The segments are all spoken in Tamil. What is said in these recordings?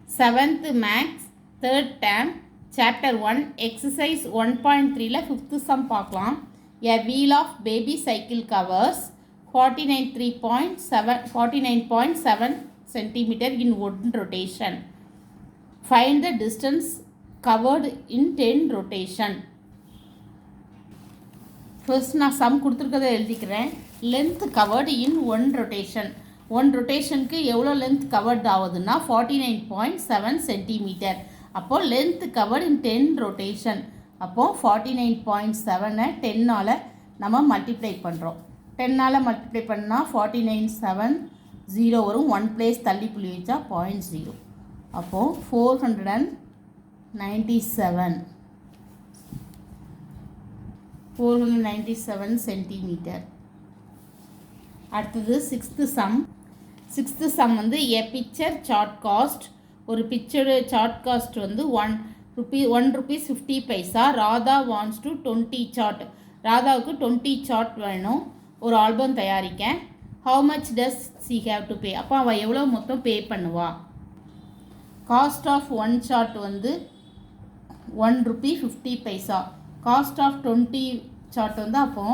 7th Max 3rd term Chapter 1 Exercise 1.3 5th sum பார்க்கலாம். A wheel of baby cycle covers 49.7 cm in one rotation. Find the distance covered in 10 rotation. First நான் sum கொடுத்துருக்கதை எழுதிக்கிறேன். Length covered in one rotation. One ரொட்டேஷனுக்கு எவ்வளோ லென்த் கவர்ட் ஆகுதுன்னா 49.7 சென்டிமீட்டர். அப்போது லென்த் கவர்ட் இன் 10 ரொட்டேஷன். அப்போது 49.7 10ஆல் நம்ம மல்டிப்ளை பண்ணுறோம். 10ஆல் மல்டிப்ளை பண்ணால் 49 0 வரும். 1 பிளேஸ் தள்ளி புள்ளி வச்சா 0.0. அப்போது 497 சென்டிமீட்டர். அடுத்தது சிக்ஸ்த்து சம் வந்து எ பிக்சர் சார்ட் காஸ்ட். ஒரு பிக்சரு சார்ட் காஸ்ட் வந்து ₹1.50. Radha wants to 20 chart. ராதாவுக்கு 20 சார்ட் வேணும் ஒரு ஆல்பம் தயாரிக்க. How much does she have to pay? அப்போ அவள் எவ்வளோ மொத்தம் பே பண்ணுவா? காஸ்ட் ஆஃப் 1 சார்ட் வந்து ₹1.50. காஸ்ட் ஆஃப் 20 சார்ட் வந்து அப்போ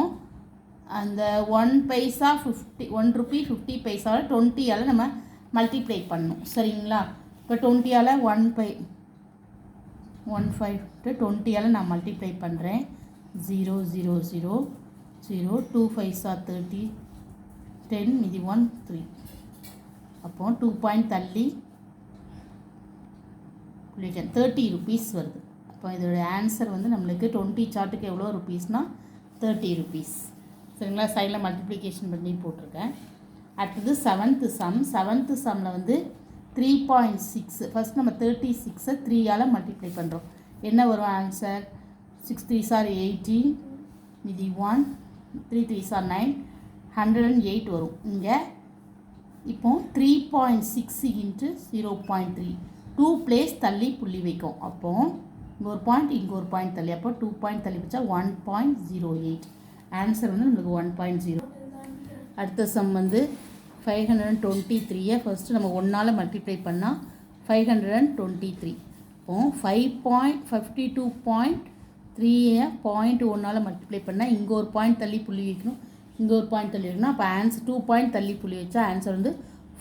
அந்த ₹1.50 20ஆல் நம்ம மல்டிப்ளை பண்ணணும். சரிங்களா? இப்போ 20ஆல் 1.5 20ஆல் நான் மல்டிப்ளை பண்ணுறேன். 0 0 0 0 2 5 30 10 மீதி 1 3. அப்போது 2 பாயிண்ட் தள்ளி ₹30 வருது. அப்போ இதோட ஆன்சர் வந்து நம்மளுக்கு 20 சார்ட்டுக்கு எவ்வளோ ருபீஸ்னால் ₹30. சரிங்களா? சைடில் மல்டிப்ளிகேஷன் பண்ணி போட்டிருக்கேன். அடுத்தது செவன்த்து சம்மில் வந்து 3.6. ஃபஸ்ட் நம்ம 36 3ஆல் மல்டிப்ளை பண்ணுறோம். என்ன வரும் ஆன்சர்? 6 3s are 18 மீதி 1 3 3s are 9 108 வரும். இங்கே இப்போ 3.6 இன்ட்டு 0.3 2 பிளேஸ் தள்ளி புள்ளி வைக்கும். அப்போது இங்கே ஒரு பாயிண்ட் இங்கே ஒரு பாயிண்ட் தள்ளி, அப்போ 2 பாயிண்ட் தள்ளி வச்சா 1.08. ஆன்சர் வந்து நம்மளுக்கு 1.0. அடுத்த சம் வந்து 523 ஃபஸ்ட்டு நம்ம 1ஆல் மல்டிப்ளை பண்ணால் 523. இப்போ 5.52.3 0.1ஆல் மல்டிப்ளை பண்ணால் இங்கே ஒரு பாயிண்ட் தள்ளி புள்ளி வைக்கணும், இங்கே ஒரு பாயிண்ட் தள்ளி வைக்கணும். அப்போ ஆன்சர் 2 பாயிண்ட் தள்ளி புள்ளி வச்சா ஆன்சர் வந்து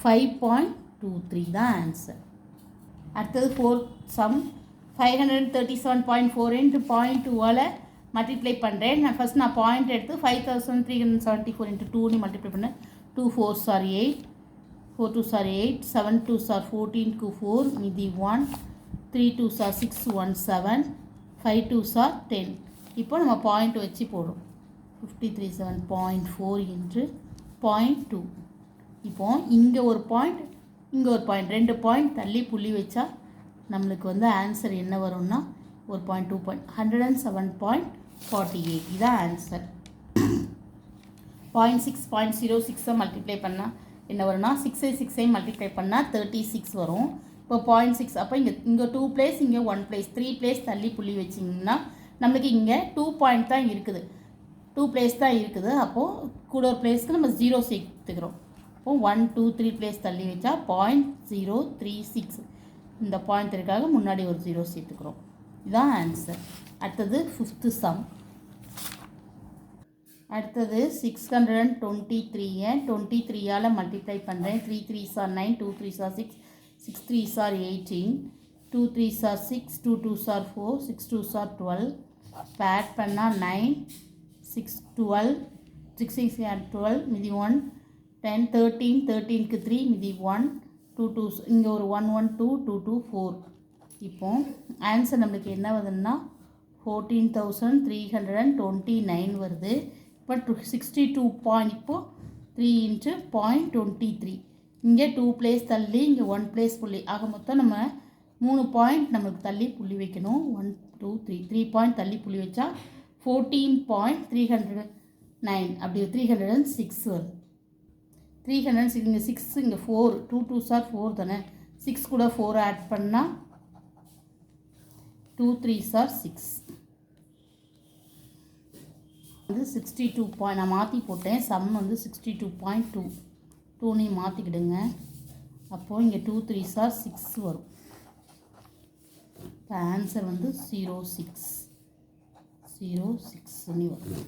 5.23 தான் ஆன்சர். அடுத்தது 4th சம் 537.4 × 0.2ஆல் மல்டிப்ளை பண்ணுறேன். ஃபஸ்ட் நான் பாயிண்ட் எடுத்து 5374 × 2 மல்டிப்ளை பண்ணேன். 2 4s are 8 4 2s are 8 7 2s are 14 4 மீதி 1 3 2s are 6 1 7 5 2s are 10. இப்போ நம்ம பாயிண்ட் வச்சு போடுறோம். 537.4 × 0.2. இப்போ இங்கே ஒரு பாயிண்ட் இங்கே ஒரு பாயிண்ட் 2 பாயிண்ட் தள்ளி புள்ளி வச்சா நம்மளுக்கு வந்து ஆன்சர் என்ன வரும்னா ஒரு பாயிண்ட் 2 பாயிண்ட் 107.48. இதுதான் ஆன்சர். 0.6 மல்டிப்ளை பண்ணால் என்ன வரும்னா 6 மல்டிப்ளை பண்ணால் 36 வரும். இப்போ 0.6 அப்போ இங்கே 2 பிளேஸ் இங்கே 1 பிளேஸ் 3 பிளேஸ் தள்ளி புள்ளி வச்சிங்கன்னா நம்மளுக்கு இங்கே 2 பாயிண்ட் தான் இருக்குது, 2 பிளேஸ் தான் இருக்குது. அப்போது கூட ஒரு பிளேஸ்க்கு நம்ம 0 சேர்த்துக்கிறோம். அப்போது 1 2 3 பிளேஸ் தள்ளி வச்சா 0.036. இந்த பாயிண்ட் இருக்காக முன்னாடி ஒரு 0 சேர்த்துக்கிறோம். இதுதான் ஆன்சர். அடுத்தது 5th சம். அடுத்தது 623 23ஆல் மல்டிப்ளை பண்ணுறேன். 3 3s are 9 2 3s are 6 6 3s are 18 2 3s are 6 2 2s are 4 6 2s are 12. இப்போ ஆட் பண்ணால் 9 6 12 6 6 are 12 மீதி 1 10 13 13க்கு 3 மீதி 1 2 2 இங்கே ஒரு 1 1 2 2 2 4. இப்போ ஆன்சர் நம்மளுக்கு என்ன வருதுன்னா 14,329 வருது. இப்போ 62 பாயிண்ட் இப்போது 3 × 0.23 இங்கே 2 பிளேஸ் தள்ளி இங்கே 1 பிளேஸ் புள்ளி ஆக மொத்தம் நம்ம 3 பாயிண்ட் நம்மளுக்கு தள்ளி புள்ளி வைக்கணும். 1 2 3 பாயிண்ட் தள்ளி புள்ளி வச்சா 14.309 அப்படி 306 வருது. 306 இங்கே 6 இங்கே 4 2 2s are 4 தானே, 6 கூட 4 ஆட் பண்ணால் 2 3s are 6. வந்து 62 பாயிண்ட் நான் மாற்றி போட்டேன். சம் வந்து 62.2 2 மாற்றிக்கிடுங்க. அப்போது இங்கே 2 3s are 6 வரும். இப்போ ஆன்சர் வந்து 06 வரும்.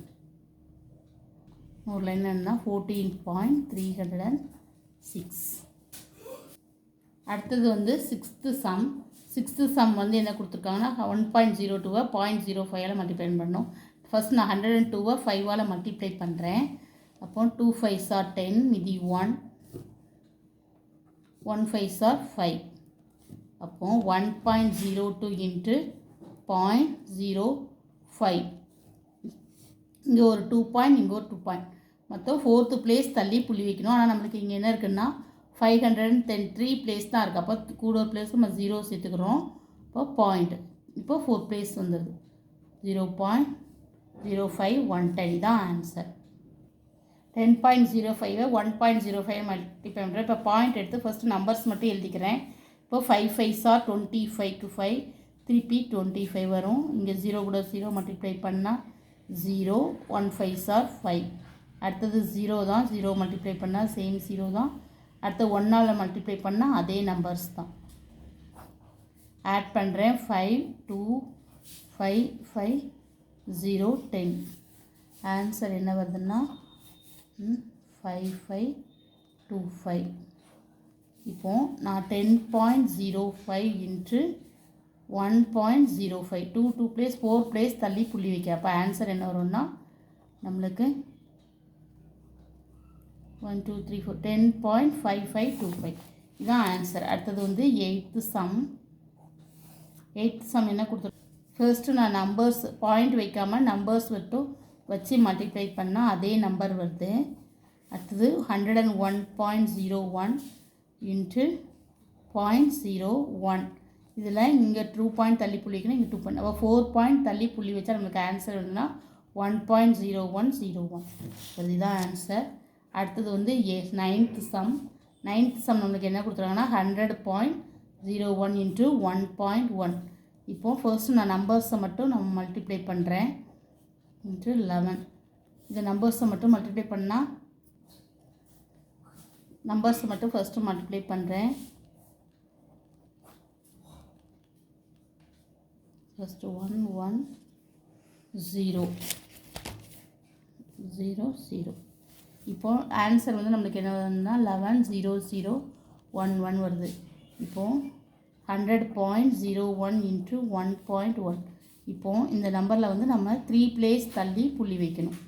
ஒரு லைன் என்னன்னா 14.306. அடுத்தது வந்து சிக்ஸ்த்து சம் வந்து என்ன கொடுத்துருக்காங்கன்னா 1.02 0.05 மல்டிப்ளை பண்ணணும். ஃபஸ்ட் நான் 102 5 மல்டிப்ளை பண்ணுறேன். அப்போ 2 5s are 10, மீதி 1 5s are 5. அப்போ 1.02 இன்ட்டு 0.05. இங்கே ஒரு 2 பாயிண்ட், இங்கே ஒரு 2 பாயிண்ட், மொத்தம் 4th பிளேஸ் தள்ளி புள்ளி வைக்கணும். ஆனால் நம்மளுக்கு இங்கே என்ன இருக்குன்னா 510 பிளேஸ் தான் இருக்குது. அப்போ கூட ஒரு பிளேஸ் நம்ம 0 சேர்த்துக்கிறோம். இப்போ பாயிண்ட், இப்போ 4th பிளேஸ் வந்துடுது. 0.05110 தான் ஆன்சர். 10.05 1.05 மல்டிப்ளை பண்ணுறேன். இப்போ பாயிண்ட் எடுத்து ஃபஸ்ட்டு நம்பர்ஸ் மட்டும் எழுதிக்கிறேன். இப்போ 5 5s are 25 5 திருப்பி 25 வரும். இங்கே 0 கூட 0 மல்டிப்ளை பண்ணால் 0 1 5s are 5. அடுத்தது 0 தான், 0 மல்டிப்ளை பண்ணால் சேம் 0 தான். அடுத்து 1 மல்டிப்ளை பண்ணால் அதே நம்பர்ஸ் தான். ஆட் பண்ணுறேன். 5 2 5 5 0 10. ஆன்சர் என்ன வருதுன்னா 5525. இப்போது நான் 10.05 இன்ட்டு 1.05 2 பிளேஸ் 4 பிளேஸ் தள்ளி புள்ளி வைக்க. அப்போ ஆன்சர் என்ன வரும்னா நம்மளுக்கு 1 2 3 4 10.5525 இதுதான் ஆன்சர். அடுத்தது வந்து எயித்து சம் என்ன கொடுத்துருக்கோம். ஃபர்ஸ்ட்டு நான் நம்பர்ஸ் பாயிண்ட் வைக்காமல் நம்பர்ஸ் மட்டும் வச்சு மல்டிப்ளை பண்ணால் அதே நம்பர் வருது. அடுத்தது 101.01 இன்ட்டு 0.01. இதில் இங்கே 2 பாயிண்ட் தள்ளி புள்ளி வைக்கணும், இங்கே 2 பாயிண்ட், அப்போ 4 பாயிண்ட் தள்ளி புள்ளி வச்சா நம்மளுக்கு ஆன்சர் வருதுன்னா 1.0101. இதுதான் ஆன்சர். அடுத்தது வந்து நைன்த் சம் நம்மளுக்கு என்ன கொடுத்துருக்காங்கன்னா 100.01 இன்ட்டு 1.1. இப்போது ஃபர்ஸ்ட்டு நான் நம்பர்ஸை மட்டும் நம்ம மல்டிப்ளை பண்ணுறேன். இன்ட்டு 11. இந்த நம்பர்ஸை மட்டும் மல்டிப்ளை பண்ணால் நம்பர்ஸை மட்டும் ஃபஸ்ட்டு மல்டிப்ளை பண்ணுறேன். ஃபஸ்ட்டு 1 1 0 0 0. இப்போது ஆன்சர் வந்து நம்மளுக்கு என்ன வருதுன்னா 11.0011 வருது. இப்போது 100.01 இன்ட்டு 1.1. இப்போது இந்த நம்பரில் வந்து நம்ம 3 பிளேஸ் தள்ளி புள்ளி வைக்கணும்.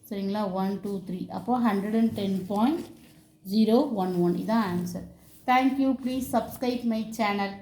சரிங்களா, 1 2 3. அப்போது 110.011 இதான் answer. Thank you. Please subscribe my channel.